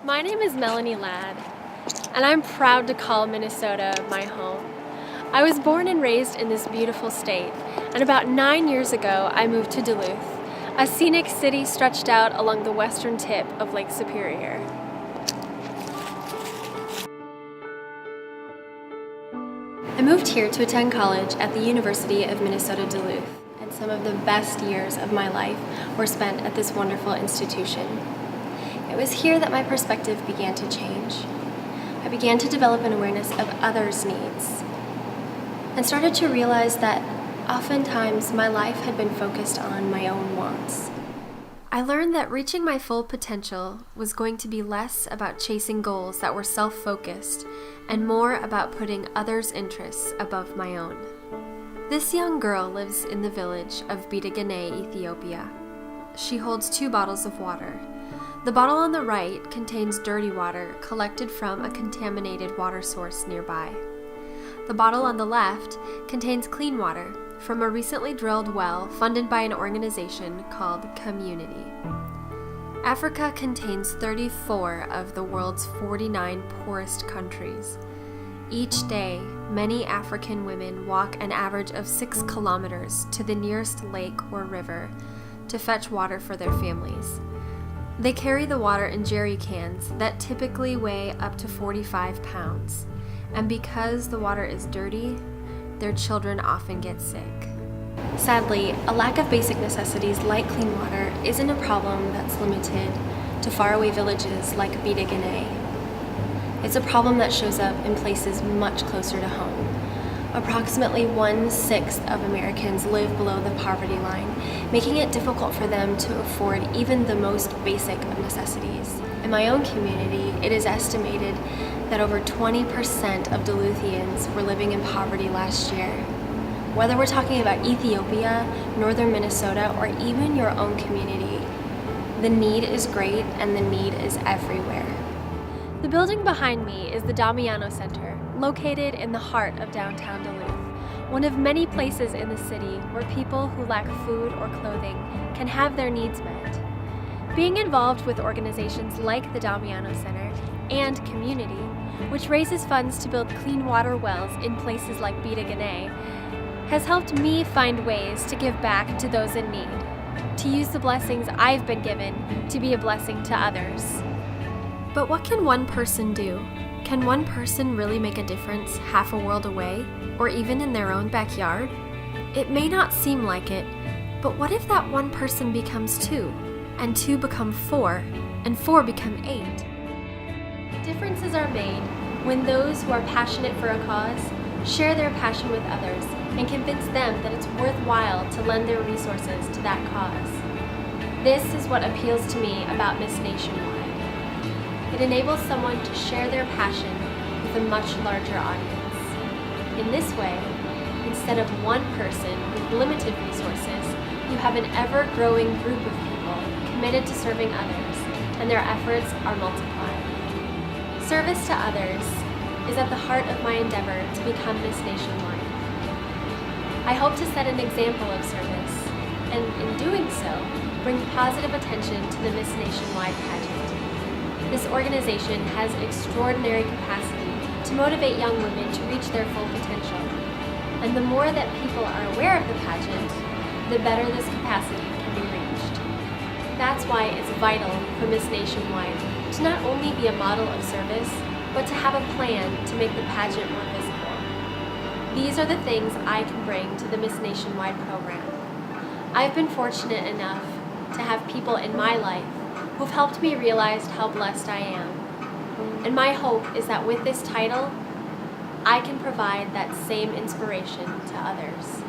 My name is Melanie Ladd, and I'm proud to call Minnesota my home. I was born and raised in this beautiful state, and about 9 years ago I moved to Duluth, a scenic city stretched out along the western tip of Lake Superior. I moved here to attend college at the University of Minnesota Duluth, and some of the best years of my life were spent at this wonderful institution. It was here that my perspective began to change. I began to develop an awareness of others' needs and started to realize that oftentimes my life had been focused on my own wants. I learned that reaching my full potential was going to be less about chasing goals that were self-focused and more about putting others' interests above my own. This young girl lives in the village of Bidagane, Ethiopia. She holds 2 bottles of water. The bottle on the right contains dirty water collected from a contaminated water source nearby. The bottle on the left contains clean water from a recently drilled well funded by an organization called Community. Africa contains 34 of the world's 49 poorest countries. Each day, many African women walk an average of 6 kilometers to the nearest lake or river to fetch water for their families. They carry the water in jerry cans that typically weigh up to 45 pounds, and because the water is dirty, their children often get sick. Sadly, a lack of basic necessities like clean water isn't a problem that's limited to faraway villages like Bidagane. It's a problem that shows up in places much closer to home. Approximately 1/6 of Americans live below the poverty line, making it difficult for them to afford even the most basic of necessities. In my own community, it is estimated that over 20% of Duluthians were living in poverty last year. Whether we're talking about Ethiopia, northern Minnesota, or even your own community, the need is great and the need is everywhere. The building behind me is the Damiano Center, located in the heart of downtown Duluth, one of many places in the city where people who lack food or clothing can have their needs met. Being involved with organizations like the Damiano Center and Community, which raises funds to build clean water wells in places like Bidagane, has helped me find ways to give back to those in need, to use the blessings I've been given to be a blessing to others. But what can one person do? Can one person really make a difference half a world away, or even in their own backyard? It may not seem like it, but what if that one person becomes 2, and 2 become 4, and 4 become 8? Differences are made when those who are passionate for a cause share their passion with others and convince them that it's worthwhile to lend their resources to that cause. This is what appeals to me about Miss Nationwide. It enables someone to share their passion with a much larger audience. In this way, instead of one person with limited resources, you have an ever-growing group of people committed to serving others, and their efforts are multiplied. Service to others is at the heart of my endeavor to become Miss Nationwide. I hope to set an example of service, and in doing so, bring positive attention to the Miss Nationwide pageant. This organization has extraordinary capacity to motivate young women to reach their full potential. And the more that people are aware of the pageant, the better this capacity can be reached. That's why it's vital for Miss Nationwide to not only be a model of service, but to have a plan to make the pageant more visible. These are the things I can bring to the Miss Nationwide program. I've been fortunate enough to have people in my life who've helped me realize how blessed I am. And my hope is that with this title, I can provide that same inspiration to others.